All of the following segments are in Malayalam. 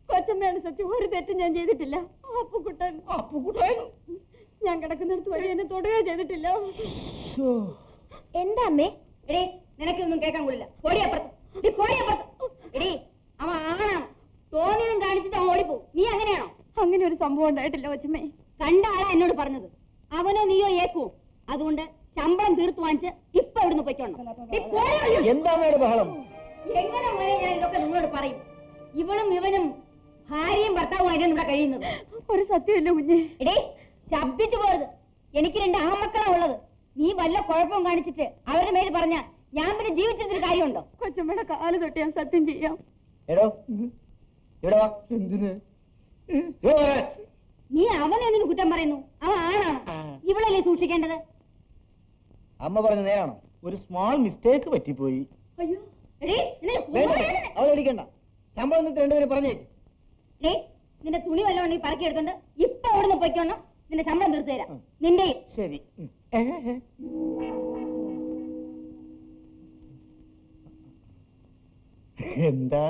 കൊച്ചമ്മയാണ് സത്യം, ഒരു തെറ്റും ഞാൻ ചെയ്തിട്ടില്ല. അപ്പുകുട്ടൻ ഞാൻ കിടക്കുന്നിടത്ത് വഴി എന്നെ തൊടുകയോ ചെയ്തിട്ടില്ല. എന്താ അമ്മേ? എടേ, നിനക്കൊന്നും കേൾക്കാൻ കൂടില്ല. എടേ, അവൻ ആണാണ്, തോന്നിയതും കാണിച്ചിട്ട് അവൻ ഓടിപ്പോ. നീ അങ്ങനെയാണോ? അങ്ങനെ ഒരു സംഭവം ഉണ്ടായിട്ടില്ല കൊച്ചമ്മേ. കണ്ട ആളാ എന്നോട് പറഞ്ഞത്. അവനോ നീയോ ഏക്കുവോ? അതുകൊണ്ട് ശമ്പളം തീർത്തു വാങ്ങിച്ച് ഇപ്പൊ ഇവിടുന്ന് പൊയ്ക്കോണം. എങ്ങനെ മോനെ ഞാൻ ഇതൊക്കെ നിങ്ങളോട് പറയും? ഇവനും ഭാര്യയും ഭർത്താവുമായിട്ടാണ് ഇവിടെ കഴിയുന്നത്. ഒരു സത്യമില്ല കുഞ്ഞെ. എടേ, ശബ്ദിച്ചു പോയത്. എനിക്ക് 2 ആമക്കളാ ഉള്ളത്. നീ വല്ല കുഴപ്പവും കാണിച്ചിട്ട് അവരുടെ മേൽ പറഞ്ഞ ഞാൻ പിന്നെ ജീവിച്ചതിന് കാര്യമുണ്ടോ? കൊച്ചമ്മയുടെ കാല് തൊട്ട് ഞാൻ സത്യം ചെയ്യാം. നീ അവനെ എന്തിനു കുറ്റം പറയുന്നു? അവൻ ആണാണ്. ഇവളല്ലേ സൂക്ഷിക്കേണ്ടത്? അമ്മ പറഞ്ഞ നേരാണോ? ഒരു സ്മോൾ മിസ്റ്റേക്ക് പറ്റിപ്പോയി. അയ്യോ, അവളടിക്കണ്ട. ശമ്പളം എന്നിട്ട് 2 പേര് പറഞ്ഞേ. നിന്റെ തുണി വല്ലതും പറക്കി എടുത്തോണ്ട് ഇപ്പൊ അവിടുന്ന് പൊയ്ക്കോണം. നിന്റെ ശമ്പളം തീർത്തു തരാം. നിന്റെ ശരി. എന്താ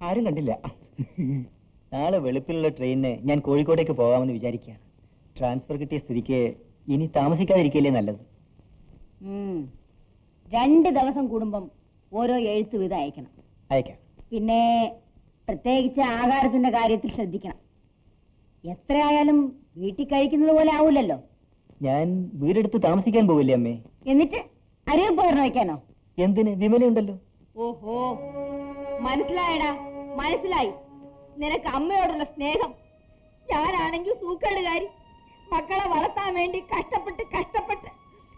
ആരും കണ്ടില്ല. നാളെ വെളുപ്പിലുള്ള ട്രെയിനിന് ഞാൻ കോഴിക്കോട്ടേക്ക് പോകാമെന്ന് വിചാരിക്കുകയാണ്. ട്രാൻസ്ഫർ കിട്ടിയ സ്ഥിതിക്ക് ഇനി താമസിക്കാതിരിക്കല്ലേ നല്ലത്. 2 ദിവസം കൂടുമ്പം ഓരോ എഴുത്ത് വീതം അയക്കണം. അയക്കാം. പിന്നെ പ്രത്യേകിച്ച് ആഹാരത്തിന്റെ കാര്യത്തിൽ ശ്രദ്ധിക്കണം. എത്രയായാലും വീട്ടിൽ കഴിക്കുന്നത് പോലെ ആവൂലല്ലോ. ഞാൻ വീടെടുത്ത് താമസിക്കാൻ പോവില്ലേ അമ്മേ? എന്നിട്ട് അരിവ് പോരണം വയ്ക്കാനോ? എന്തിന്? വിമലയുണ്ടല്ലോ. ഓഹോ, മനസ്സിലായടാ, മനസ്സിലായി. നിനക്ക് അമ്മയോടുള്ള സ്നേഹം. ഞാനാണെങ്കിൽ സൂക്കേടുകാരി. മക്കളെ വളർത്താൻ വേണ്ടി കഷ്ടപ്പെട്ട്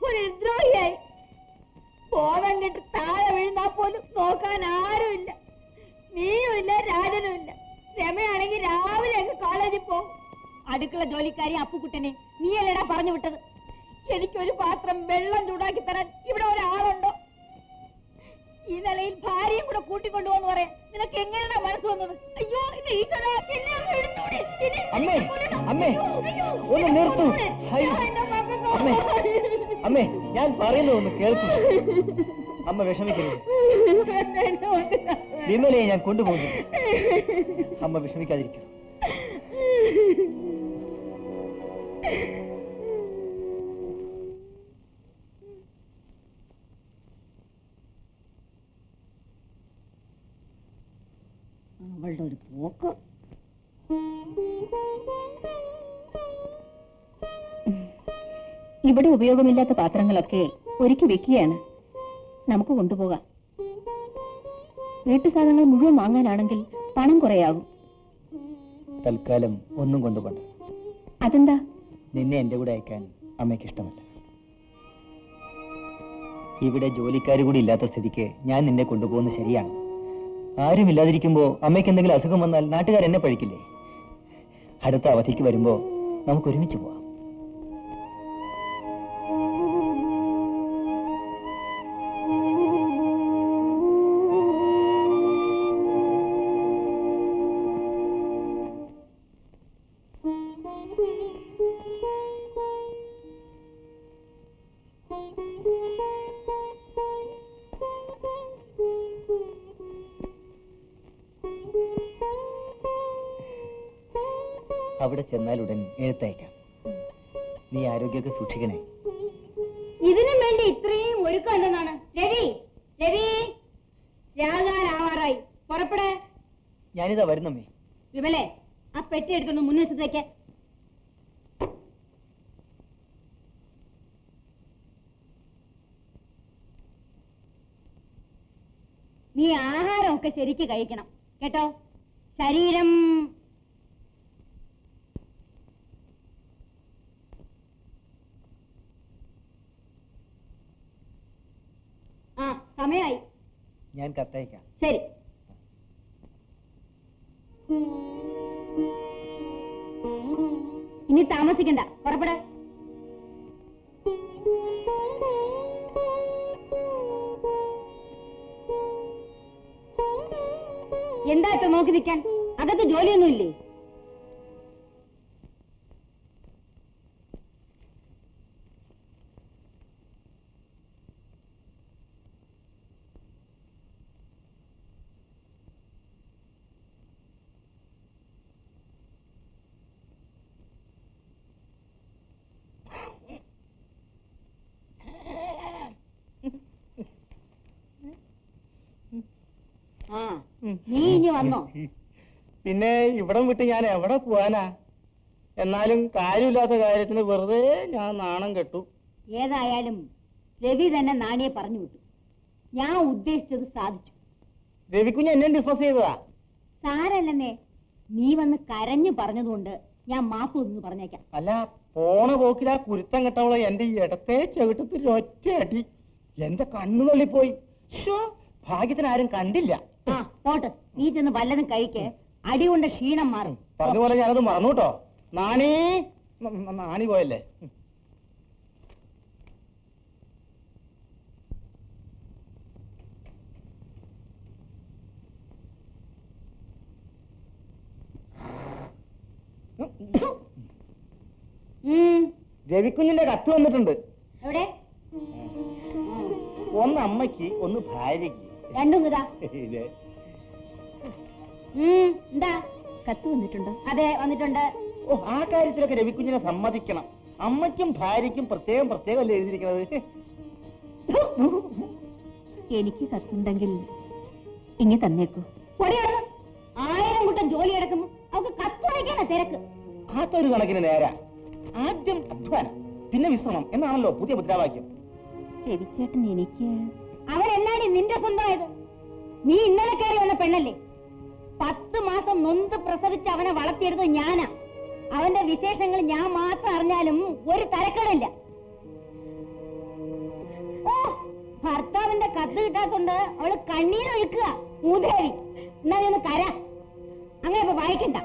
ഒരു ദ്രോഹിയായി. ബോധം കെട്ട് താഴെ വീഴുന്നാ പോലും നോക്കാൻ ആരുമില്ല. നീയും ഇല്ല, രാജനും ഇല്ല. രമയാണെങ്കിൽ രാവിലെ അങ്ങ് കോളേജിൽ പോകും. അടുക്കള ജോലിക്കാരി അപ്പുക്കുട്ടനെ നീയല്ലേടാ പറഞ്ഞു വിട്ടത്? എനിക്കൊരു പാത്രം വെള്ളം ചൂടാക്കി തരാൻ ഇവിടെ ഒരാളുണ്ടോ? ഈ നിലയിൽ ഭാര്യയും കൂടെ കൂട്ടിക്കൊണ്ടുപോന്ന് പറയാൻ നിനക്ക് എങ്ങനെയാ മനസ്സ് വന്നത്? അയ്യോ, അമ്മേ, ഞാൻ പറയുന്നത് ഒന്ന് കേൾക്കും. അമ്മ വിഷമിക്കരുത്. വിമലയെ ഞാൻ കൊണ്ടുപോകുന്നു. അമ്മ വിഷമിക്കാതിരിക്കും. അവളുടെ ഒരു പോക്ക്. ഇവിടെ ഉപയോഗമില്ലാത്ത പാത്രങ്ങളൊക്കെ ഒരുക്കി വെക്കുകയാണ്. നമുക്ക് കൊണ്ടുപോകാം. വീട്ടു സാധനങ്ങൾ മുഴുവൻ വാങ്ങാനാണെങ്കിൽ പണം കുറയാകും. തൽക്കാലം ഒന്നും കൊണ്ടുപോകണ്ട. അതെന്താ? നിന്നെ എന്റെ കൂടെ അയക്കാൻ അമ്മയ്ക്ക് ഇഷ്ടമല്ല. ഇവിടെ ജോലിക്കാർ കൂടി ഇല്ലാത്ത സ്ഥിതിക്ക് ഞാൻ നിന്നെ കൊണ്ടുപോകുന്നത് ശരിയാണ്. ആരുമില്ലാതിരിക്കുമ്പോ അമ്മയ്ക്ക് എന്തെങ്കിലും അസുഖം വന്നാൽ നാട്ടുകാർ എന്നെ പഴിക്കില്ലേ? അടുത്ത അവധിക്ക് വരുമ്പോ നമുക്ക് ഒരുമിച്ച് പോവാം. അവിടെ ചെന്നാലുടൻ എഴുത്തയക്കാം. നീ ആരോഗ്യമൊക്കെ സൂക്ഷിക്കണേ. ഇതിനും വേണ്ടി ഇത്രയും ഒരുക്കം എന്തെന്നാണ്? രവി, രാകാനാവാറായി. പുറപ്പെടേ. ഞാനിതാ വരുന്നമ്മേ. വിമലേ, ആ പെട്ടി എടുക്കുന്നു മുൻവശത്തേക്ക്. നീ ആഹാരമൊക്കെ ശരിക്ക് കഴിക്കണം കേട്ടോ. ശരീരം സമയായി. ഞാൻ കത്തയക്കാം. ശരി. ഇനി താമസിക്കണ്ട, പുറപ്പെട. എന്താ ഇപ്പൊ നോക്കി നിൽക്കാൻ? അകത്ത് ജോലിയൊന്നുമില്ലേ? നീ ഇനി വന്നോ? പിന്നെ ഇവിടം വിട്ട് ഞാൻ എവിടെ പോവാനാ? എന്നാലും കാര്യമില്ലാത്ത കാര്യത്തിന് വെറുതെ ഞാൻ നാണം കെട്ടു. ഏതായാലും രവി തന്നെ നാണിയെ പറഞ്ഞു വിട്ടു. ഞാൻ ഉദ്ദേശിച്ചത് സാധിച്ചു. രവിക്കുഞ്ഞ് എന്നെ ഡിസ്കസ് ചെയ്തതാ. സാരല്ലെന്നേ, നീ വന്ന് കരഞ്ഞു പറഞ്ഞതുകൊണ്ട് ഞാൻ മാപ്പ് ഒന്ന് പറഞ്ഞേക്കാം. അല്ല, പോണ പോക്കിൽ ആ കുരുത്തം കെട്ടവളെ എന്റെ ഈ ഇടത്തെ ചെവിട്ടത്തിൽ ഒറ്റ അടി എന്റെ കണ്ണു തള്ളിപ്പോയി. ഭാഗ്യത്തിന് ആരും കണ്ടില്ല. ആ പോട്ട്, നീ ചെന്ന് വല്ലതും കഴിക്ക്, അടി കൊണ്ട് ക്ഷീണം മാറും. പറഞ്ഞ പോലെ ഞാനത് മറന്നു കേട്ടോ. നാണി പോയല്ലേ. രവിക്കുഞ്ഞിന്റെ കത്ത് വന്നിട്ടുണ്ട്. എവിടെ? ഒന്ന് അമ്മയ്ക്ക്, ഒന്ന് ഭാര്യയ്ക്ക്. രണ്ടും ഇതാ. എന്താ കത്ത് വന്നിട്ടുണ്ടോ? അതെ, വന്നിട്ടുണ്ട്. ഓ, ആ കാര്യത്തിലൊക്കെ രവിക്കുഞ്ഞിനെ സമ്മതിക്കണം. അമ്മയ്ക്കും ഭാര്യയ്ക്കും പ്രത്യേകം പ്രത്യേകമല്ലേ എഴുതിയിരിക്കുന്നത്. എനിക്ക് കത്തുണ്ടെങ്കിൽ ഇങ്ങനെ തന്നേക്കൂ. 1000 കൂട്ടം ജോലി എടുക്കുന്നു, അവർക്ക് കത്ത് വായിക്കാനാ തിരക്ക്. അതൊരു കണക്കിന് നേരാ. ആദ്യം അധ്വാനം, പിന്നെ വിശ്രമം എന്നാണല്ലോ പുതിയ മുദ്രാവാക്യം. രവിച്ചേട്ടൻ എനിക്ക് അവൻ എന്നാടി നിന്റെ സ്വന്തമായത്? നീ ഇന്നലെ കയറി വന്ന പെണ്ണല്ലേ? 10 മാസം നൊന്ത് പ്രസവിച്ച് അവനെ വളർത്തിയെടുത്തത് ഞാനാ. അവന്റെ വിശേഷങ്ങൾ ഞാൻ മാത്രം അറിഞ്ഞാലും ഒരു തരക്കേടില്ല. ഓ, ഭർത്താവിന്റെ കത്ത് കിട്ടാത്തോണ്ട് അവള് കണ്ണീരൊഴുക്കുക. മൂദേവി, എന്നാ നീ ഒന്ന് കര. അങ്ങനെ ഇപ്പൊ വായിക്കണ്ട.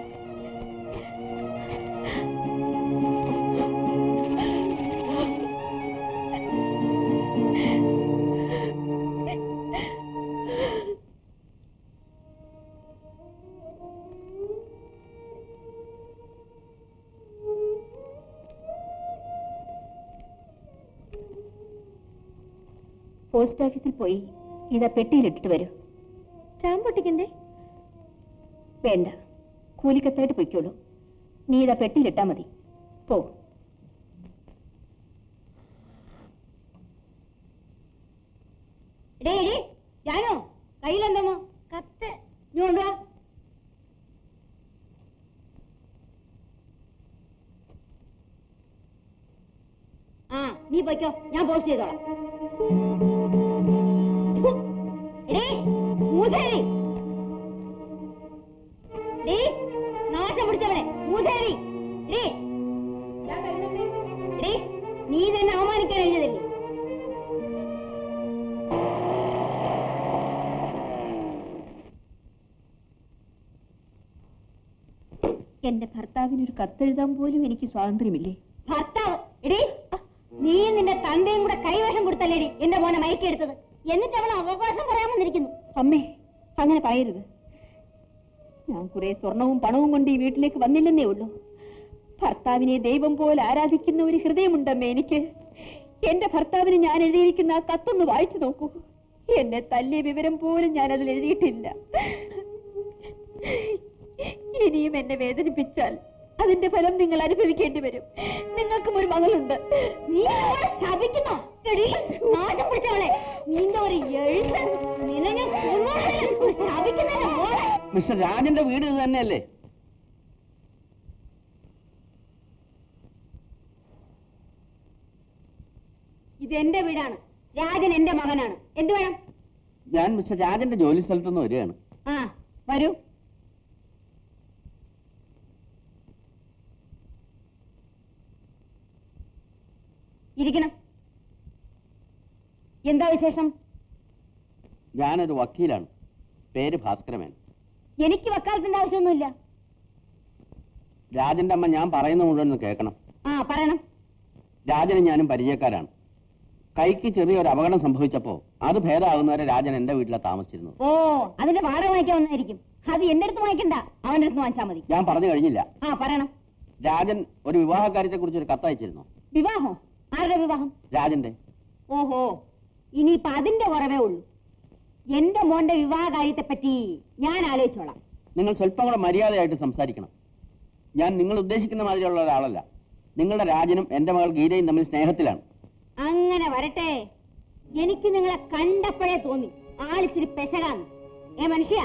പോസ്റ്റ് ഓഫീസിൽ പോയി ഇതാ പെട്ടിയിലിട്ടിട്ട് വരൂ. സ്റ്റാമ്പ് പൊട്ടിക്കണ്ടേ? വേണ്ട, കൂലിക്കത്തായിട്ട് പൊയ്ക്കോളൂ. നീ ഇതാ പെട്ടിയിലിട്ടാ മതി. പോ. ഞാനോ കയ്യിലെന്തോ കത്ത് നീ കൊണ്ടുവാ. ആ, നീ പൊയ്ക്കോ, ഞാൻ പോസ്റ്റ് ചെയ്തോളാം. നാശം പിടിച്ചവനെ മൂസേരി, നീ തന്നെ അവമാനിക്കാൻ കഴിഞ്ഞതല്ലേ? എന്റെ ഭർത്താവിനൊരു കത്തെഴുതാൻ പോലും എനിക്ക് സ്വാതന്ത്ര്യമില്ലേ? ഭർത്താവ് എടീ, നീ നിന്റെ തന്റെയും കൂടെ കൈവശം കൊടുത്തല്ലേടി എന്റെ മോനെ മയക്കെടുത്തത്. എന്നിട്ട് അവൻ അവകാശം പറയാമെന്നിരിക്കുന്നു. അമ്മേ, അങ്ങനെ പറയരുത്. ഞാൻ കുറെ സ്വർണവും പണവും കൊണ്ട് ഈ വീട്ടിലേക്ക് വന്നില്ലെന്നേ ഉള്ളൂ. ഭർത്താവിനെ ദൈവം പോലെ ആരാധിക്കുന്ന ഒരു ഹൃദയമുണ്ടമ്മേ എനിക്ക്. എന്റെ ഭർത്താവിന് ഞാൻ എഴുതിയിരിക്കുന്ന ആ കത്തൊന്ന് വായിച്ചു നോക്കൂ. എന്നെ തല്ലിയ വിവരം പോലും ഞാൻ അതിൽ എഴുതിയിട്ടില്ല. ഇനിയും എന്നെ വേദനിപ്പിച്ചാൽ അതിന്റെ ഫലം നിങ്ങൾ അനുഭവിക്കേണ്ടി വരും. നിങ്ങൾക്കും ഒരു മകളുണ്ട്. നീ ശപിക്കുന്നോ? മിസ്റ്റർ രാജന്റെ വീട് ഇത് തന്നെയല്ലേ? ഇത് എന്റെ വീടാണ്. രാജൻ എന്റെ മകനാണ്. എന്ത് വേണം? ഞാൻ മിസ്റ്റർ രാജന്റെ ജോലി സ്ഥലത്തുനിന്ന് വരികയാണ്. ആ, വരൂ. ഇരിക്കണം. എന്താ വിശേഷം? ഞാനൊരു വക്കീലാണ്. പേര് ഭാസ്കരമേൻ. എനിക്ക് വക്കാലത്തിന്റെ ആവശ്യമൊന്നുമില്ല. രാജന്റെ അമ്മ ഞാൻ പറയുന്ന മുഴുവൻ കേൾക്കണം. ആ, പറയണം. രാജനും ഞാനും പരിചയക്കാരാണ്. കൈക്ക് ചെറിയൊരു അപകടം സംഭവിച്ചപ്പോ അത് ഭേദമാകുന്നവരെ രാജൻ എന്റെ വീട്ടിലാണ് താമസിച്ചിരുന്നത്. ഓ, അതിന്റെ വാടക വാങ്ങിക്കാൻ വന്നായിരിക്കും. അത് എന്റെ അടുത്ത് വാങ്ങിക്കണ്ട, അവന്റെ അടുത്ത് വാങ്ങിച്ചാ മതി. ഞാൻ പറഞ്ഞു കഴിഞ്ഞില്ല. ആ പറയണം. രാജൻ ഒരു വിവാഹകാര്യത്തെ കുറിച്ച് ഒരു കത്തയച്ചിരുന്നു. വിവാഹം? ആരുടെ വിവാഹം? രാജന്റെ. ഓഹോ, ഇനിയിപ്പൊ അതിന്റെ കുറവേ ഉള്ളൂ. എന്റെ മോന്റെ വിവാഹ കാര്യത്തെ പറ്റി ഞാൻ ആലോചിച്ചോളാം. നിങ്ങൾ സ്വല്പം കൂടെ മര്യാദയായിട്ട് സംസാരിക്കണം. ഞാൻ നിങ്ങൾ ഉദ്ദേശിക്കുന്ന മാതിരിയുള്ള ഒരാളല്ല. നിങ്ങളുടെ രാജനും എന്റെ മകൾ ഗീതയും തമ്മിൽ സ്നേഹത്തിലാണ്. അങ്ങനെ വരട്ടെ. എനിക്ക് നിങ്ങളെ കണ്ടപ്പോഴേ തോന്നി ആളിച്ചിരി പെശകാന്ന്. മനുഷ്യ,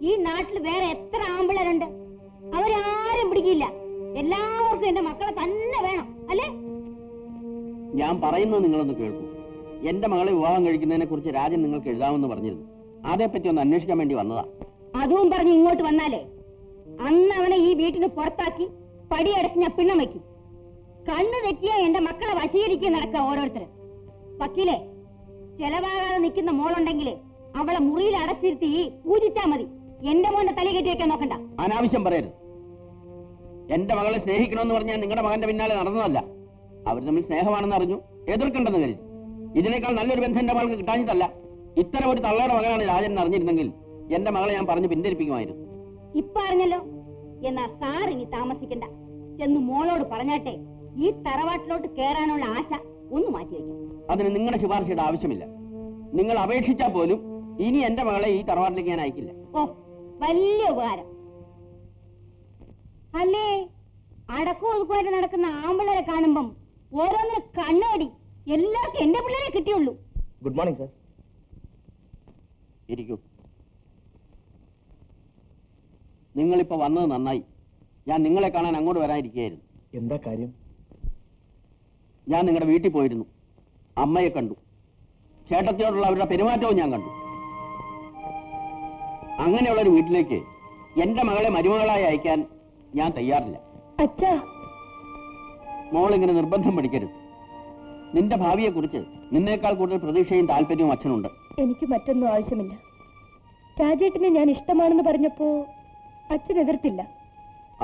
ഈ നാട്ടിൽ വേറെ എത്ര ആമ്പിളരുണ്ട്? അവരാരും പിടിക്കില്ല. എല്ലാവർക്കും എന്റെ മക്കളെ തന്നെ വേണം, അല്ലേ? ഞാൻ പറയുന്നത് നിങ്ങളൊന്ന് കേൾക്കൂ. എന്റെ മകളെ വിവാഹം കഴിക്കുന്നതിനെ കുറിച്ച് രാജൻ നിങ്ങൾക്ക് എഴുതാമെന്ന് പറഞ്ഞിരുന്നു. അതേപ്പറ്റി ഒന്ന് അന്വേഷിക്കാൻ വേണ്ടി വന്നതാ. അതും പറഞ്ഞ് ഇങ്ങോട്ട് വന്നാലേ അന്ന് അവനെ ഈ വീട്ടിന് പുറത്താക്കി പടിയടച്ച് ഞാൻ പിണ്ണം വയ്ക്കും. കണ്ണു തെറ്റിയാ എന്റെ മക്കളെ വശീകരിക്കുക നടക്കുക ഓരോരുത്തർ. വക്കീലെ, ചെലവാകാതെ നിൽക്കുന്ന മോളുണ്ടെങ്കിലേ അവളെ മുറിയിൽ അടച്ചിരുത്തി പൂജിച്ചാ മതി. എന്റെ മോന്റെ തല കെട്ടി വെക്കാൻ നോക്കണ്ട. അനാവശ്യം പറയരുത്. എന്റെ മകളെ സ്നേഹിക്കണമെന്ന് പറഞ്ഞാൽ നിങ്ങളുടെ മകന്റെ പിന്നാലെ നടന്നതല്ല. അവർ തമ്മിൽ സ്നേഹമാണെന്ന് അറിഞ്ഞു, എതിർക്കണ്ടെന്ന് കരുതി. ഇതിനേക്കാൾ നല്ലൊരു ബന്ധം എന്റെ മകൾക്ക് കിട്ടാഞ്ഞിട്ടല്ല. ഇത്തരം ഒരു തള്ളയുടെ മകനാണ് രാജൻ എന്ന് അറിഞ്ഞിരുന്നെങ്കിൽ എന്റെ മകളെ ഞാൻ പറഞ്ഞു പിന്തിരിപ്പിക്കുമായിരുന്നു. ഇപ്പൊ അറിഞ്ഞല്ലോ. എന്നാ സാർ ഇനി താമസിക്കണ്ട. ചെന്ന് മോളോട് പറഞ്ഞാട്ടെ ഈ തറവാട്ടിലോട്ട് കേറാനുള്ള ആശ ഒന്ന് മാറ്റി വയ്ക്കാം. അതിന് നിങ്ങളുടെ ശുപാർശയുടെ ആവശ്യമില്ല. നിങ്ങൾ അപേക്ഷിച്ചാൽ പോലും ഇനി എന്റെ മകളെ ഈ തറവാട്ടിലേക്ക് ഞാൻ അയക്കില്ല. ഓ, വലിയ ഉപകാരം. അല്ലേ, അടക്കം ഒതുക്കുമായിട്ട് നടക്കുന്ന ആമ്പിള്ളേരെ കാണുമ്പം ഓരോന്നിന് കണ്ണടി. എല്ലാവർക്കും എന്റെ പിള്ളേരെ കിട്ടിയുള്ളൂ. Good morning sir. ഇരിക്കൂ. നിങ്ങളിപ്പോ വന്നത് നന്നായി. ഞാൻ നിങ്ങളെ കാണാൻ അങ്ങോട്ട് വരാനിരിക്കുകയായിരുന്നു. എന്താ കാര്യം? ഞാൻ നിങ്ങളുടെ വീട്ടിൽ പോയിരുന്നു. അമ്മയെ കണ്ടു. ചേട്ടത്തിയോടുള്ള അവരുടെ പെരുമാറ്റവും ഞാൻ കണ്ടു. അങ്ങനെയുള്ളൊരു വീട്ടിലേക്ക് എന്റെ മകളെ മരുമകളായി അയക്കാൻ ഞാൻ തയ്യാറില്ല. അച്ഛാ, മോളിങ്ങനെ നിർബന്ധം പിടിക്കരുത്. നിന്റെ ഭാവിയെക്കുറിച്ച് നിന്നേക്കാൾ കൂടുതൽ പ്രതീക്ഷയും താല്പര്യവും അച്ഛനുണ്ട്. എനിക്ക് മറ്റൊന്നും ആവശ്യമില്ല. രാജേട്ടനെ ഞാൻ ഇഷ്ടമാണെന്ന് പറഞ്ഞപ്പോ അച്ഛൻ എതിർത്തില്ല.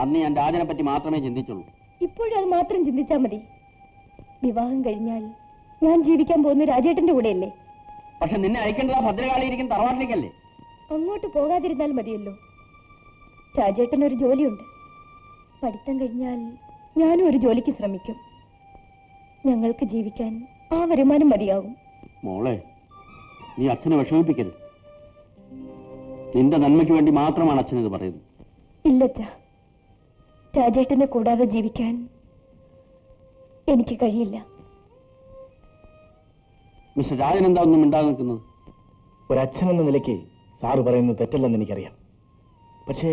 അന്ന് ഞാൻ രാജനെ പറ്റി മാത്രമേ ചിന്തിച്ചുള്ളൂ. ഇപ്പോഴും അത് മാത്രം ചിന്തിച്ചാ മതി. വിവാഹം കഴിഞ്ഞാൽ ഞാൻ ജീവിക്കാൻ പോകുന്ന രാജേട്ടന്റെ കൂടെയല്ലേ? പക്ഷെ നിന്നെ അയക്കേണ്ടത് ആ ഭദ്രകാളിയിരിക്കുന്ന തറവാട്ടിലേക്കല്ലേ? അങ്ങോട്ട് പോകാതിരുന്നാൽ മതിയല്ലോ. രാജേട്ടനൊരു ജോലിയുണ്ട്. പഠിത്തം കഴിഞ്ഞാൽ ഞാനും ഒരു ജോലിക്ക് ശ്രമിക്കും. ഞങ്ങൾക്ക് ജീവിക്കാൻ ആ വരുമാനം മതിയാകും. മോളെ, നീ അച്ഛനെ വിഷമിപ്പിക്കരുത്. നിന്റെ നന്മയ്ക്ക് വേണ്ടി മാത്രമാണ് അച്ഛനിത് പറയുന്നത്. ഇല്ലച്ചാ, രാജേട്ടനെ കൂടാതെ ജീവിക്കാൻ എനിക്ക് കഴിയില്ല. മിസ്റ്റർ രാജൻ എന്താ ഒന്നും മിണ്ടാതെ നിൽക്കുന്നത്? ഒരച്ഛനെന്ന നിലയ്ക്ക് സാറ് പറയുന്നത് തെറ്റല്ലെന്ന് എനിക്കറിയാം. പക്ഷേ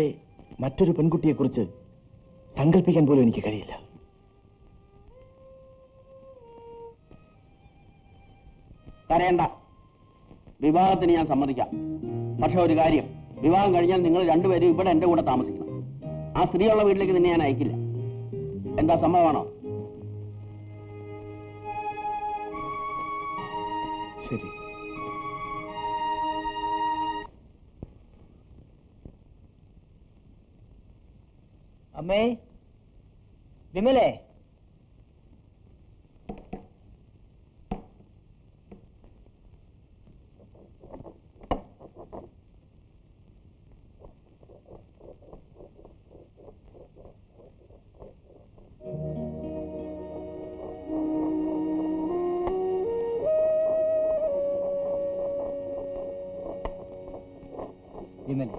മറ്റൊരു പെൺകുട്ടിയെക്കുറിച്ച് സങ്കല്പിക്കാൻ പോലും എനിക്ക് കഴിയില്ല. കരയണ്ട. വിവാഹത്തിന് ഞാൻ സമ്മതിക്കാം. പക്ഷെ ഒരു കാര്യം, വിവാഹം കഴിഞ്ഞാൽ നിങ്ങൾ രണ്ടുപേരും ഇവിടെ എന്റെ കൂടെ താമസിക്കണം. ആ സ്ത്രീയുള്ള വീട്ടിലേക്ക് നിന്നെ ഞാൻ അയക്കില്ല. എന്താ, സമ്മതമാണോ? ശരി. അമ്മേ, വിമലേ, വിമലേ,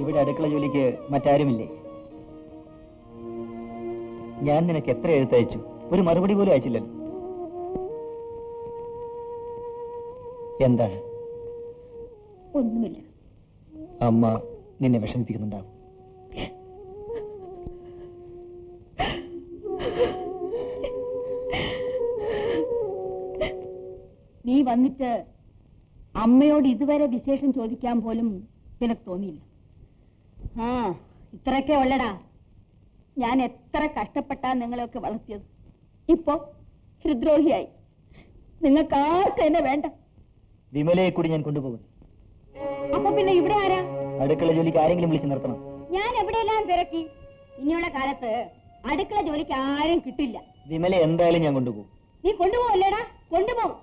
ഇവിടെ അടുക്കള ജോലിക്ക് മറ്റാരുമില്ലേ? ഞാൻ നിനക്ക് എത്ര എഴുത്തയച്ചു, ഒരു മറുപടി പോലും അയച്ചില്ലല്ലോ. എന്താണ്? ഒന്നുമില്ല. അമ്മ നിന്നെ വിഷമിപ്പിക്കുന്നുണ്ടാവും. നീ വന്നിട്ട് അമ്മയോട് ഇതുവരെ വിശേഷം ചോദിക്കാൻ പോലും നിനക്ക് തോന്നിയില്ല. ആ, ഇത്രയൊക്കെ ഉള്ളടാ. ഞാൻ എത്ര കഷ്ടപ്പെട്ടാ നിങ്ങളെയൊക്കെ വളർത്തിയത്. ഇപ്പോ ഹൃദ്രോഹിയായി. നിങ്ങൾക്ക് ആർക്കും എന്നെ വേണ്ട. വിമലയെ കൂടി ഞാൻ കൊണ്ടുപോകുന്നു. അപ്പൊ പിന്നെ ഇവിടെ ആരാ? അടുക്കള ജോലിക്ക് ആരെങ്കിലും വിളിച്ചു നിർത്തണം. ഞാൻ എവിടെയെല്ലാം തിരക്കി. ഇനിയുള്ള കാലത്ത് അടുക്കള ജോലിക്ക് ആരും കിട്ടില്ല. വിമല എന്തായാലും ഞാൻ കൊണ്ടുപോകും. നീ കൊണ്ടുപോകല്ലേടാ? കൊണ്ടുപോകും.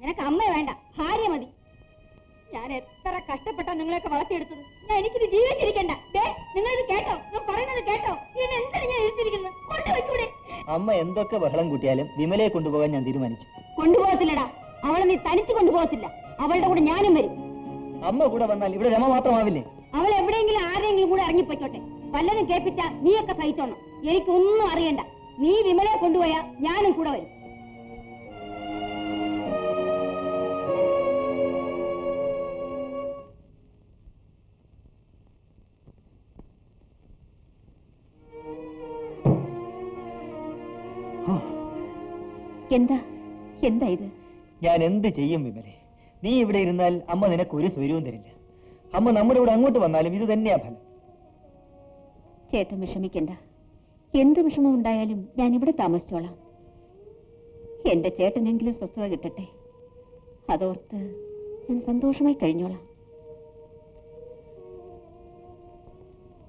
നിനക്ക് അമ്മ വേണ്ട, ഭാര്യ മതി. ഞാൻ എത്ര കഷ്ടപ്പെട്ടാ നിങ്ങളെയൊക്കെ വളർത്തിയെടുത്തത്. ഞാൻ എനിക്കിത് ജീവിച്ചിരിക്കണ്ട. നിങ്ങളിത് കേട്ടോ? ഞാൻ പറയുന്നത് കേട്ടോ? ഇനി എന്താണ് ഞാൻ ഇരുത്തിരിക്കുന്നത്? കൊണ്ടുവെച്ചൂടെ? അമ്മ എന്തൊക്കെ ബഹളം കൂട്ടിയാലും വിമലയെ കൊണ്ടുപോകാൻ ഞാൻ തീരുമാനിച്ചു. കൊണ്ടുപോകത്തില്ലടാ. അവളെ നീ തനിച്ച് കൊണ്ടുപോകത്തില്ല. അവളുടെ കൂടെ ഞാനും വരും. അമ്മ കൂടെ വന്നാൽ ഇവിടെ രമ മാത്രമാവില്ലേ? അവൾ എവിടെയെങ്കിലും ആരെങ്കിലും കൂടെ ഇറങ്ങിപ്പോയിക്കോട്ടെ. വല്ലതും കേൾപ്പിച്ചാ നീയൊക്കെ സഹിച്ചോണം. എനിക്കൊന്നും അറിയണ്ട. നീ വിമലയെ കൊണ്ടുപോയാ ഞാനും കൂടെ വരും. എന്താ ഇത്? ഞാൻ എന്ത് ചെയ്യും വിമലെ? നീ ഇവിടെ ഇരുന്നാൽ അമ്മ നിനക്ക് ഒരു സ്വരവും തരില്ല. അമ്മ നമ്മുടെ ഇവിടെ അങ്ങോട്ട് വന്നാലും ഇത് തന്നെയാ ഫലം. ചേട്ടൻ വിഷമിക്കണ്ട. എന്ത് വിഷമം ഉണ്ടായാലും ഞാൻ ഇവിടെ താമസിച്ചോളാം. എന്റെ ചേട്ടനെങ്കിലും സ്വസ്ഥത കിട്ടട്ടെ. അതോർത്ത് ഞാൻ സന്തോഷമായി കഴിഞ്ഞോളാം.